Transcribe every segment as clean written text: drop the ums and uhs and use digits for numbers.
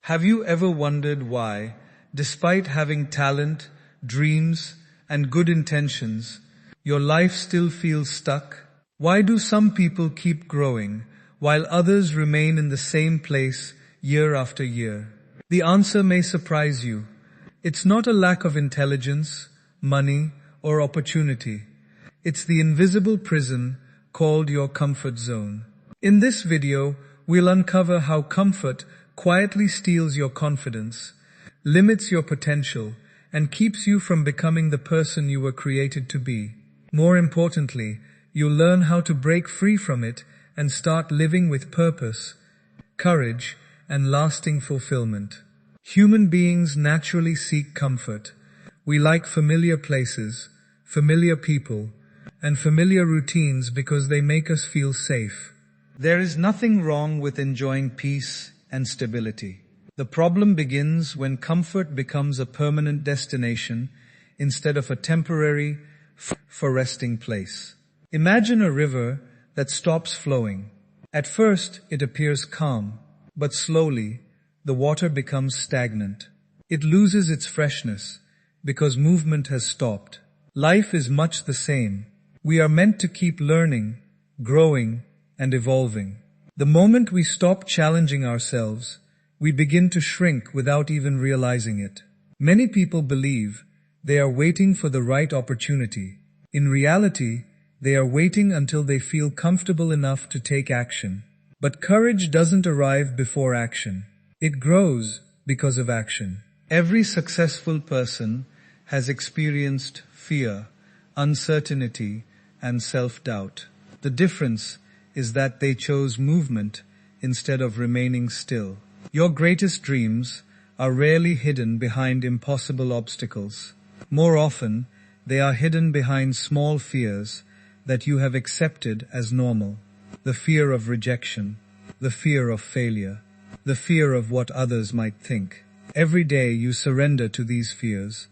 Have you ever wondered why, despite having talent, dreams, and good intentions, your life still feels stuck? Why do some people keep growing while others remain in the same place year after year? The answer may surprise you. It's not a lack of intelligence, money, or opportunity. It's the invisible prison called your comfort zone. In this video, we'll uncover how comfort quietly steals your confidence, limits your potential, and keeps you from becoming the person you were created to be. More importantly, you'll learn how to break free from it and start living with purpose, courage, and lasting fulfillment. Human beings naturally seek comfort. We like familiar places, familiar people, and familiar routines because they make us feel safe. There is nothing wrong with enjoying peace and stability. The problem begins when comfort becomes a permanent destination instead of a temporary, for resting place. Imagine a river that stops flowing. At first, it appears calm, but slowly, the water becomes stagnant. It loses its freshness because movement has stopped. Life is much the same. We are meant to keep learning, growing, and evolving. The moment we stop challenging ourselves, we begin to shrink without even realizing it. Many people believe they are waiting for the right opportunity. In reality, they are waiting until they feel comfortable enough to take action. But courage doesn't arrive before action. It grows because of action. Every successful person has experienced fear, uncertainty, and self-doubt. The difference is that they chose movement instead of remaining still. Your greatest dreams are rarely hidden behind impossible obstacles. More often, they are hidden behind small fears that you have accepted as normal. The fear of rejection, the fear of failure, the fear of what others might think. Every day you surrender to these fears.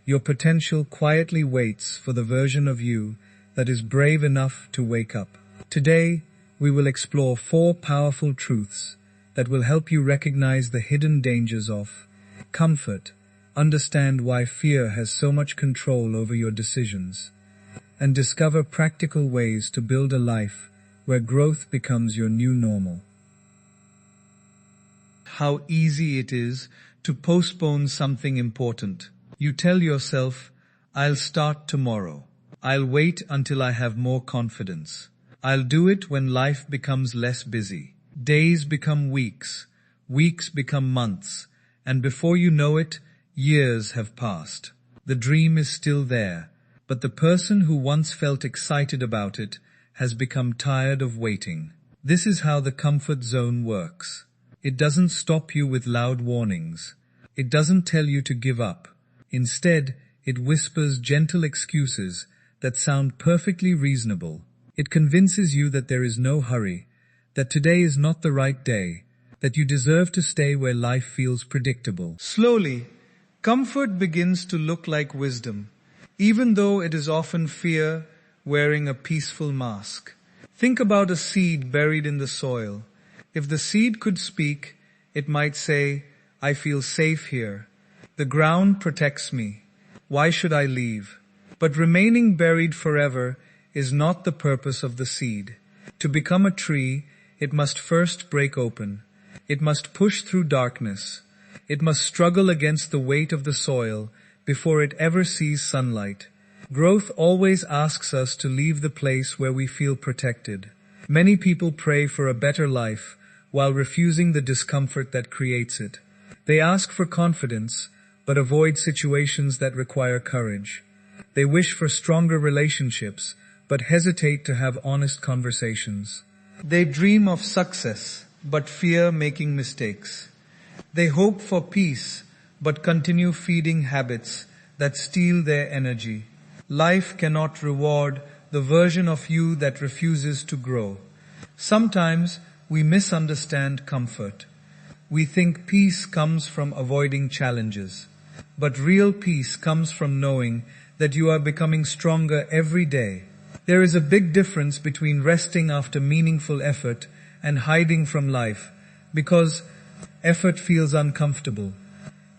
Your potential quietly waits for the version of you that is brave enough to wake up. Today, we will explore 4 powerful truths that will help you recognize the hidden dangers of comfort, understand why fear has so much control over your decisions, and discover practical ways to build a life where growth becomes your new normal. How easy it is to postpone something important. You tell yourself, I'll start tomorrow. I'll wait until I have more confidence. I'll do it when life becomes less busy. Days become weeks, weeks become months, and before you know it, years have passed. The dream is still there, but the person who once felt excited about it has become tired of waiting. This is how the comfort zone works. It doesn't stop you with loud warnings. It doesn't tell you to give up. Instead, it whispers gentle excuses that sound perfectly reasonable. It convinces you that there is no hurry, that today is not the right day, that you deserve to stay where life feels predictable. Slowly, comfort begins to look like wisdom, even though it is often fear wearing a peaceful mask. Think about a seed buried in the soil. If the seed could speak, it might say, I feel safe here. The ground protects me. Why should I leave? But remaining buried forever is not the purpose of the seed. To become a tree, it must first break open. It must push through darkness. It must struggle against the weight of the soil before it ever sees sunlight. Growth always asks us to leave the place where we feel protected. Many people pray for a better life while refusing the discomfort that creates it. They ask for confidence, but avoid situations that require courage. They wish for stronger relationships, but hesitate to have honest conversations. They dream of success, but fear making mistakes. They hope for peace, but continue feeding habits that steal their energy. Life cannot reward the version of you that refuses to grow. Sometimes we misunderstand comfort. We think peace comes from avoiding challenges, but real peace comes from knowing that you are becoming stronger every day. There is a big difference between resting after meaningful effort and hiding from life, because Effort feels uncomfortable.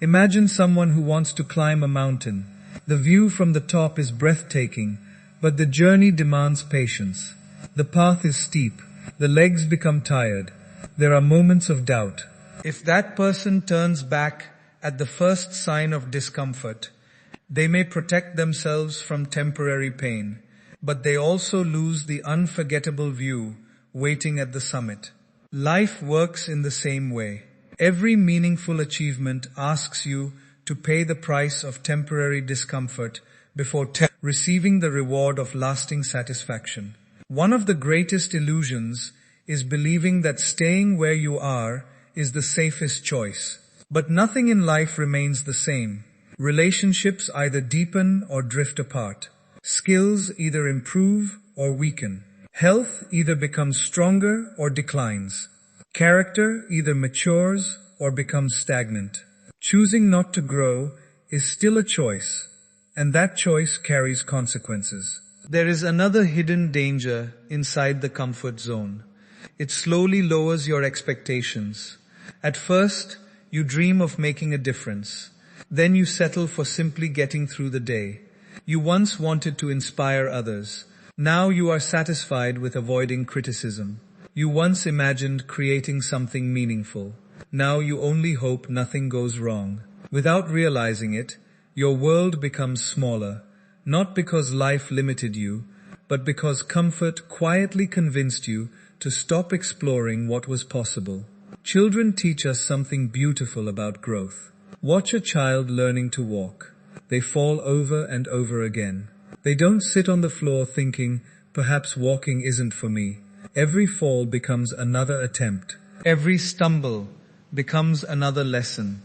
Imagine someone who wants to climb a mountain. The view from the top is breathtaking, but the journey demands patience. The path is steep. The legs become tired. There are moments of doubt. If that person turns back at the first sign of discomfort, they may protect themselves from temporary pain, but they also lose the unforgettable view waiting at the summit. Life works in the same way. Every meaningful achievement asks you to pay the price of temporary discomfort before receiving the reward of lasting satisfaction. One of the greatest illusions is believing that staying where you are is the safest choice. But nothing in life remains the same. Relationships either deepen or drift apart. Skills either improve or weaken. Health either becomes stronger or declines. Character either matures or becomes stagnant. Choosing not to grow is still a choice, and that choice carries consequences. There is another hidden danger inside the comfort zone. It slowly lowers your expectations. At first, you dream of making a difference. Then you settle for simply getting through the day. You once wanted to inspire others. Now you are satisfied with avoiding criticism. You once imagined creating something meaningful. Now you only hope nothing goes wrong. Without realizing it, your world becomes smaller, not because life limited you, but because comfort quietly convinced you to stop exploring what was possible. Children teach us something beautiful about growth. Watch a child learning to walk. They fall over and over again. They don't sit on the floor thinking, perhaps walking isn't for me. Every fall becomes another attempt. Every stumble becomes another lesson.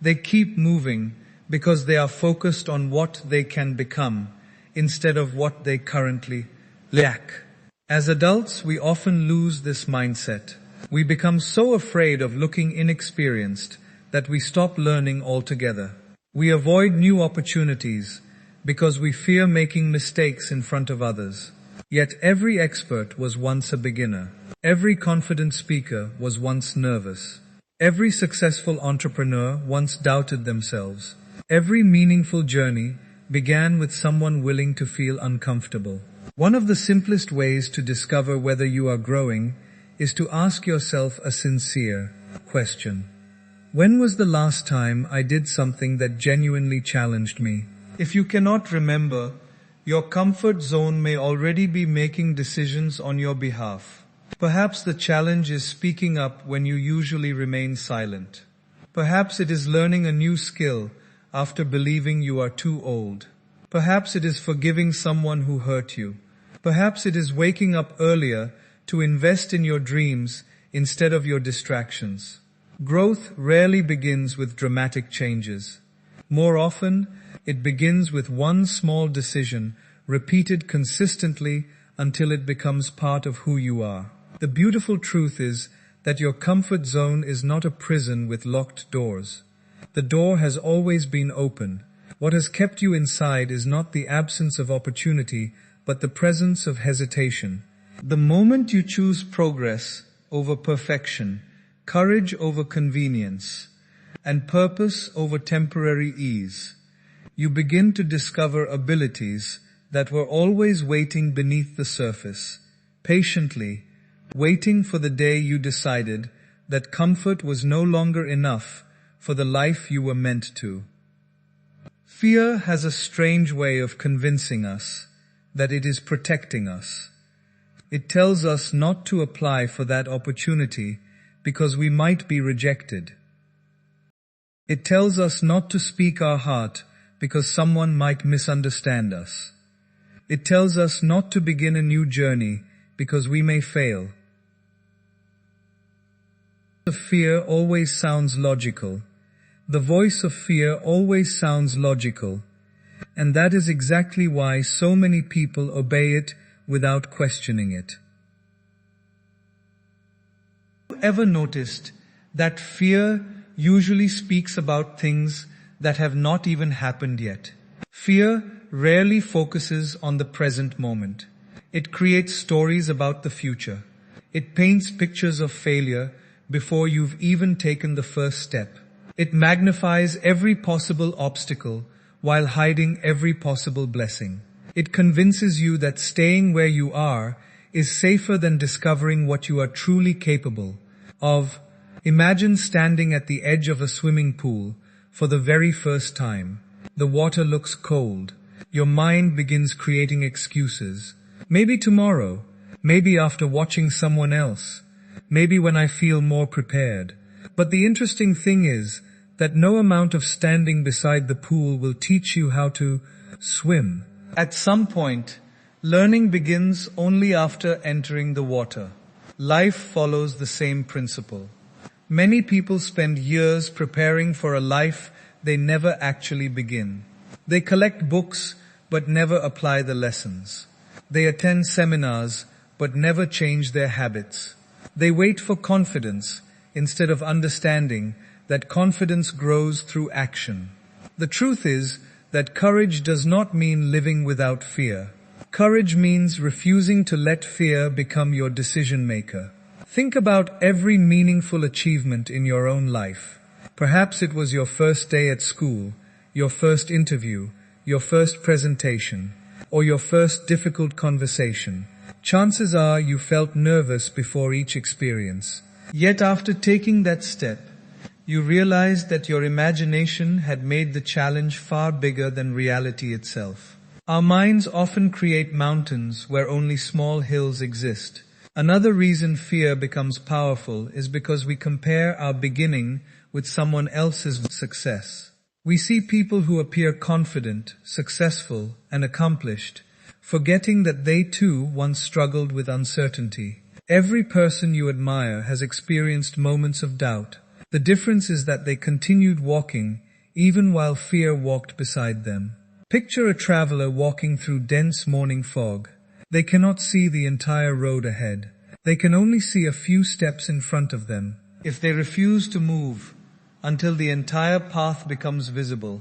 They keep moving because they are focused on what they can become instead of what they currently lack. As adults, we often lose this mindset. We become so afraid of looking inexperienced that we stop learning altogether. We avoid new opportunities because we fear making mistakes in front of others. Yet every expert was once a beginner. Every confident speaker was once nervous. Every successful entrepreneur once doubted themselves. Every meaningful journey began with someone willing to feel uncomfortable. One of the simplest ways to discover whether you are growing is to ask yourself a sincere question. When was the last time I did something that genuinely challenged me? If you cannot remember, your comfort zone may already be making decisions on your behalf. Perhaps the challenge is speaking up when you usually remain silent. Perhaps it is learning a new skill after believing you are too old. Perhaps it is forgiving someone who hurt you. Perhaps it is waking up earlier to invest in your dreams instead of your distractions. Growth rarely begins with dramatic changes. More often, it begins with one small decision repeated consistently until it becomes part of who you are. The beautiful truth is that your comfort zone is not a prison with locked doors. The door has always been open. What has kept you inside is not the absence of opportunity, but the presence of hesitation. The moment you choose progress over perfection, courage over convenience, and purpose over temporary ease, you begin to discover abilities that were always waiting beneath the surface, patiently waiting for the day you decided that comfort was no longer enough for the life you were meant to. Fear has a strange way of convincing us that it is protecting us. It tells us not to apply for that opportunity because we might be rejected. It tells us not to speak our heart because someone might misunderstand us. It tells us not to begin a new journey because we may fail. The fear always sounds logical. The voice of fear always sounds logical. And that is exactly why so many people obey it without questioning it. Have you ever noticed that fear usually speaks about things that have not even happened yet? Fear rarely focuses on the present moment. It creates stories about the future. It paints pictures of failure before you've even taken the first step. It magnifies every possible obstacle while hiding every possible blessing. It convinces you that staying where you are is safer than discovering what you are truly capable of. Imagine standing at the edge of a swimming pool for the very first time. The water looks cold. Your mind begins creating excuses. Maybe tomorrow. Maybe after watching someone else. Maybe when I feel more prepared. But the interesting thing is that no amount of standing beside the pool will teach you how to swim. At some point, learning begins only after entering the water. Life follows the same principle. Many people spend years preparing for a life they never actually begin. They collect books but never apply the lessons. They attend seminars but never change their habits. They wait for confidence instead of understanding that confidence grows through action. The truth is that courage does not mean living without fear. Courage means refusing to let fear become your decision maker. Think about every meaningful achievement in your own life. Perhaps it was your first day at school, your first interview, your first presentation, or your first difficult conversation. Chances are you felt nervous before each experience. Yet after taking that step, you realized that your imagination had made the challenge far bigger than reality itself. Our minds often create mountains where only small hills exist. Another reason fear becomes powerful is because we compare our beginning with someone else's success. We see people who appear confident, successful, and accomplished, forgetting that they too once struggled with uncertainty. Every person you admire has experienced moments of doubt. The difference is that they continued walking even while fear walked beside them. Picture a traveler walking through dense morning fog. They cannot see the entire road ahead. They can only see a few steps in front of them. If they refuse to move until the entire path becomes visible,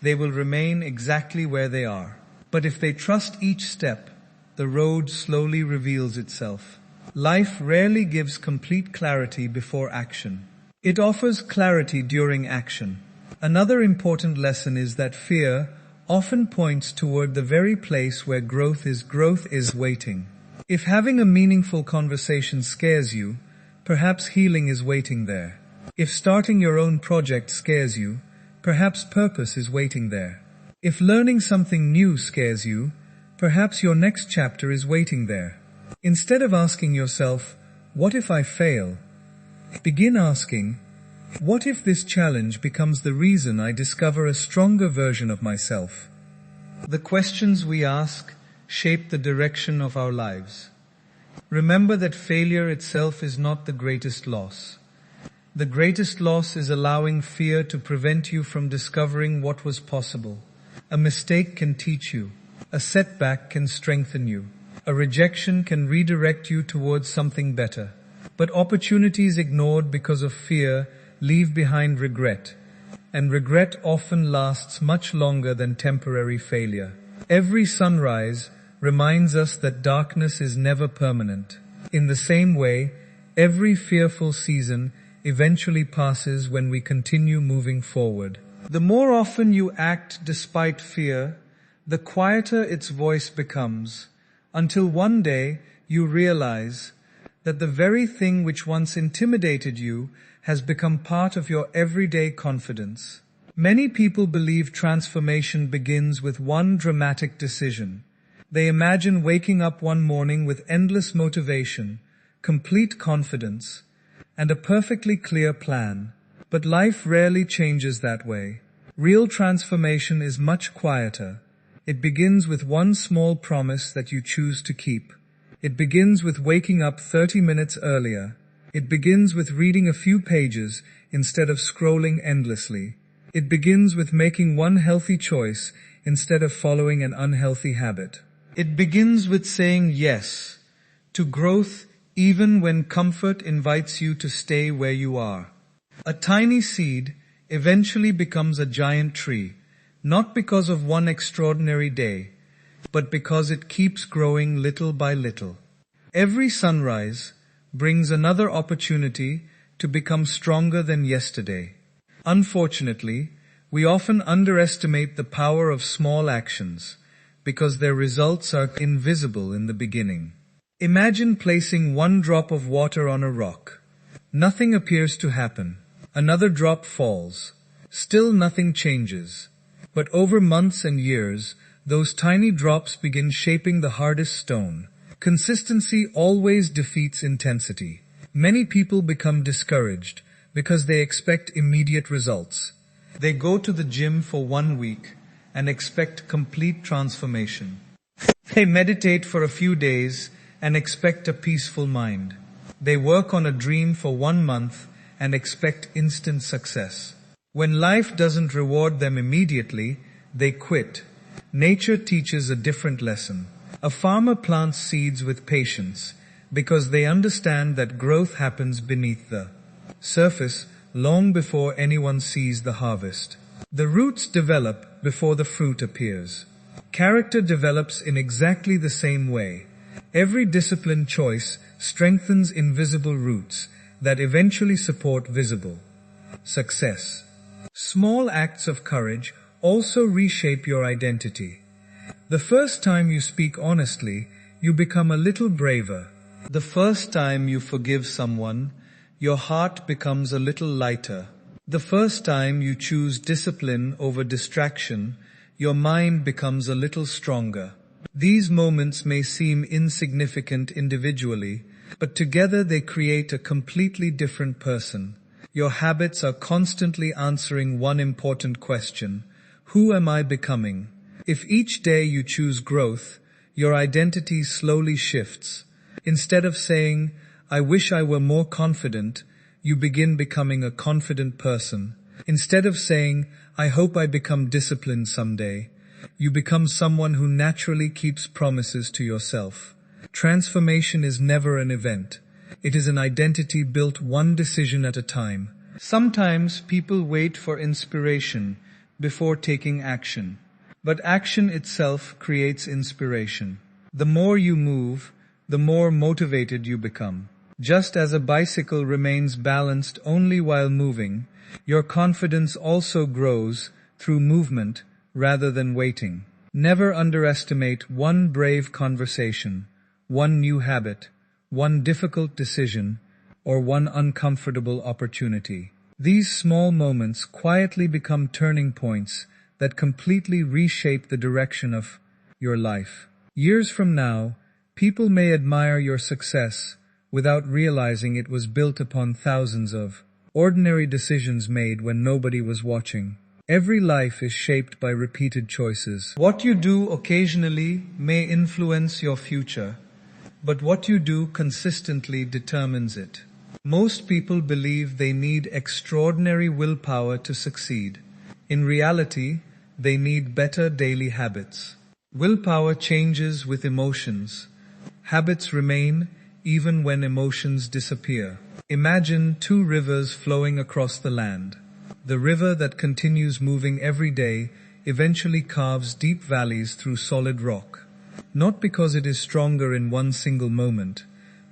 they will remain exactly where they are. But if they trust each step, the road slowly reveals itself. Life rarely gives complete clarity before action. It offers clarity during action. Another important lesson is that fear often points toward the very place where growth is waiting. If having a meaningful conversation scares you, perhaps healing is waiting there. If starting your own project scares you, perhaps purpose is waiting there. If learning something new scares you, perhaps your next chapter is waiting there. Instead of asking yourself, "What if I fail?" begin asking, "What if this challenge becomes the reason I discover a stronger version of myself?" The questions we ask shape the direction of our lives. Remember that failure itself is not the greatest loss. The greatest loss is allowing fear to prevent you from discovering what was possible. A mistake can teach you. A setback can strengthen you. A rejection can redirect you towards something better. But opportunities ignored because of fear leave behind regret, and regret often lasts much longer than temporary failure. Every sunrise reminds us that darkness is never permanent. In the same way, every fearful season eventually passes when we continue moving forward. The more often you act despite fear, the quieter its voice becomes, until one day you realize that the very thing which once intimidated you has become part of your everyday confidence. Many people believe transformation begins with one dramatic decision. They imagine waking up one morning with endless motivation, complete confidence, and a perfectly clear plan. But life rarely changes that way. Real transformation is much quieter. It begins with one small promise that you choose to keep. It begins with waking up 30 minutes earlier. It begins with reading a few pages instead of scrolling endlessly. It begins with making one healthy choice instead of following an unhealthy habit. It begins with saying yes to growth even when comfort invites you to stay where you are. A tiny seed eventually becomes a giant tree, not because of one extraordinary day, but because it keeps growing little by little. Every sunrise brings another opportunity to become stronger than yesterday. Unfortunately, we often underestimate the power of small actions because their results are invisible in the beginning. Imagine placing one drop of water on a rock. Nothing appears to happen. Another drop falls. Still nothing changes. But over months and years, those tiny drops begin shaping the hardest stone. Consistency always defeats intensity. Many people become discouraged because they expect immediate results. They go to the gym for 1 week and expect complete transformation. They meditate for a few days and expect a peaceful mind. They work on a dream for 1 month and expect instant success. When life doesn't reward them immediately, they quit. Nature teaches a different lesson. A farmer plants seeds with patience because they understand that growth happens beneath the surface long before anyone sees the harvest. The roots develop before the fruit appears. Character develops in exactly the same way. Every disciplined choice strengthens invisible roots that eventually support visible success. Small acts of courage also reshape your identity. The first time you speak honestly, you become a little braver. The first time you forgive someone, your heart becomes a little lighter. The first time you choose discipline over distraction, your mind becomes a little stronger. These moments may seem insignificant individually, but together they create a completely different person. Your habits are constantly answering one important question: who am I becoming? If each day you choose growth, your identity slowly shifts. Instead of saying, I wish I were more confident, you begin becoming a confident person. Instead of saying, I hope I become disciplined someday, you become someone who naturally keeps promises to yourself. Transformation is never an event. It is an identity built one decision at a time. Sometimes people wait for inspiration before taking action. But action itself creates inspiration. The more you move, the more motivated you become. Just as a bicycle remains balanced only while moving, your confidence also grows through movement rather than waiting. Never underestimate one brave conversation, one new habit, one difficult decision, or one uncomfortable opportunity. These small moments quietly become turning points that completely reshape the direction of your life. Years from now, people may admire your success without realizing it was built upon thousands of ordinary decisions made when nobody was watching. Every life is shaped by repeated choices. What you do occasionally may influence your future, but what you do consistently determines it. Most people believe they need extraordinary willpower to succeed. In reality, they need better daily habits. Willpower changes with emotions. Habits remain even when emotions disappear. Imagine 2 rivers flowing across the land. The river that continues moving every day eventually carves deep valleys through solid rock. Not because it is stronger in one single moment,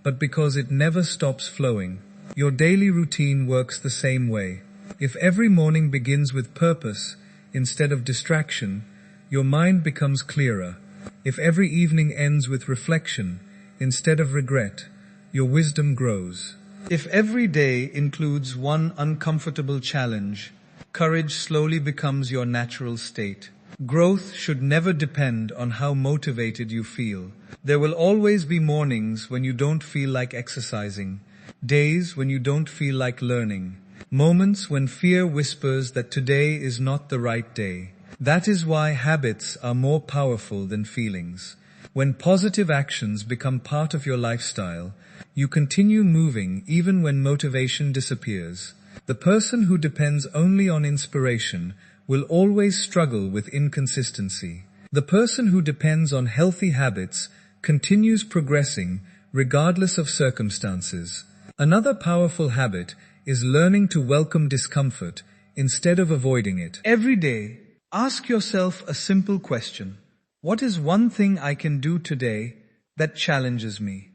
but because it never stops flowing. Your daily routine works the same way. If every morning begins with purpose instead of distraction, your mind becomes clearer. If every evening ends with reflection instead of regret, your wisdom grows. If every day includes one uncomfortable challenge, courage slowly becomes your natural state. Growth should never depend on how motivated you feel. There will always be mornings when you don't feel like exercising, days when you don't feel like learning, moments when fear whispers that today is not the right day. That is why habits are more powerful than feelings. When positive actions become part of your lifestyle, you continue moving even when motivation disappears. The person who depends only on inspiration will always struggle with inconsistency. The person who depends on healthy habits continues progressing regardless of circumstances. Another powerful habit is learning to welcome discomfort instead of avoiding it. Every day, ask yourself a simple question. What is one thing I can do today that challenges me?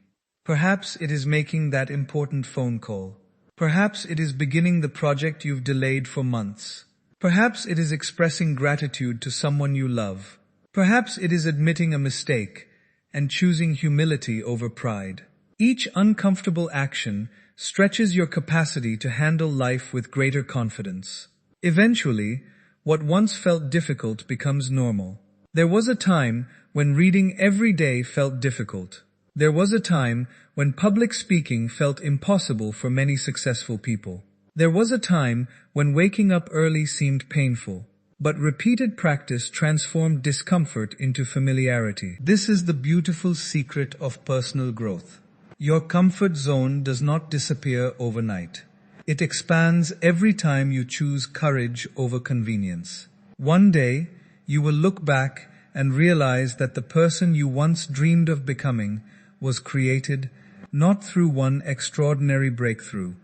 Perhaps it is making that important phone call. Perhaps it is beginning the project you've delayed for months. Perhaps it is expressing gratitude to someone you love. Perhaps it is admitting a mistake and choosing humility over pride. Each uncomfortable action stretches your capacity to handle life with greater confidence. Eventually, what once felt difficult becomes normal. There was a time when reading every day felt difficult. There was a time when public speaking felt impossible for many successful people. There was a time when waking up early seemed painful, but repeated practice transformed discomfort into familiarity. This is the beautiful secret of personal growth. Your comfort zone does not disappear overnight. It expands every time you choose courage over convenience. One day, you will look back and realize that the person you once dreamed of becoming was created not through one extraordinary breakthrough,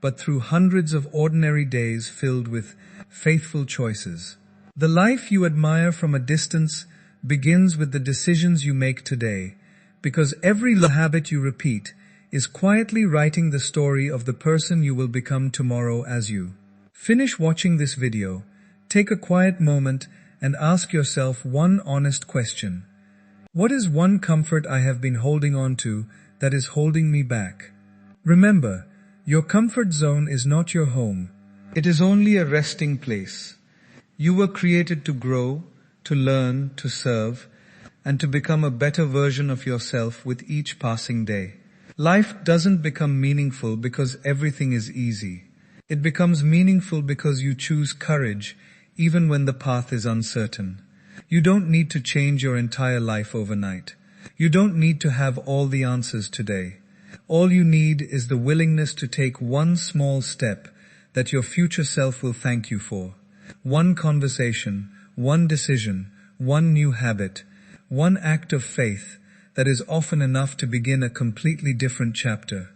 but through hundreds of ordinary days filled with faithful choices. The life you admire from a distance begins with the decisions you make today, because every habit you repeat is quietly writing the story of the person you will become tomorrow as you. Finish watching this video, take a quiet moment and ask yourself one honest question. What is one comfort I have been holding on to that is holding me back? Remember, your comfort zone is not your home. It is only a resting place. You were created to grow, to learn, to serve, and to become a better version of yourself with each passing day. Life doesn't become meaningful because everything is easy. It becomes meaningful because you choose courage even when the path is uncertain. You don't need to change your entire life overnight. You don't need to have all the answers today. All you need is the willingness to take one small step that your future self will thank you for. One conversation, one decision, one new habit, one act of faith that is often enough to begin a completely different chapter.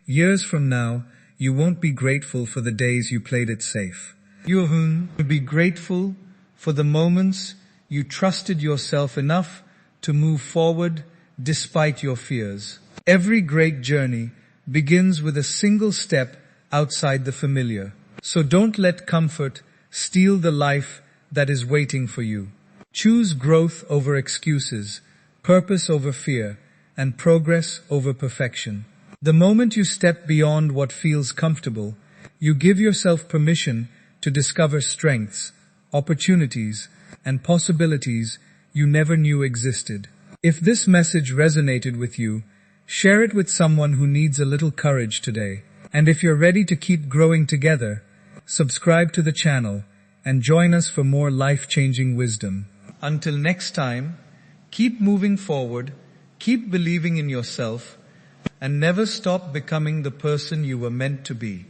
Years from now, you won't be grateful for the days you played it safe. You will be grateful for the moments you trusted yourself enough to move forward despite your fears. Every great journey begins with a single step outside the familiar. So don't let comfort steal the life that is waiting for you. Choose growth over excuses, purpose over fear, and progress over perfection. The moment you step beyond what feels comfortable, you give yourself permission to discover strengths, opportunities, and possibilities you never knew existed. If this message resonated with you, share it with someone who needs a little courage today. And if you're ready to keep growing together, subscribe to the channel and join us for more life-changing wisdom. Until next time, keep moving forward, keep believing in yourself, and never stop becoming the person you were meant to be.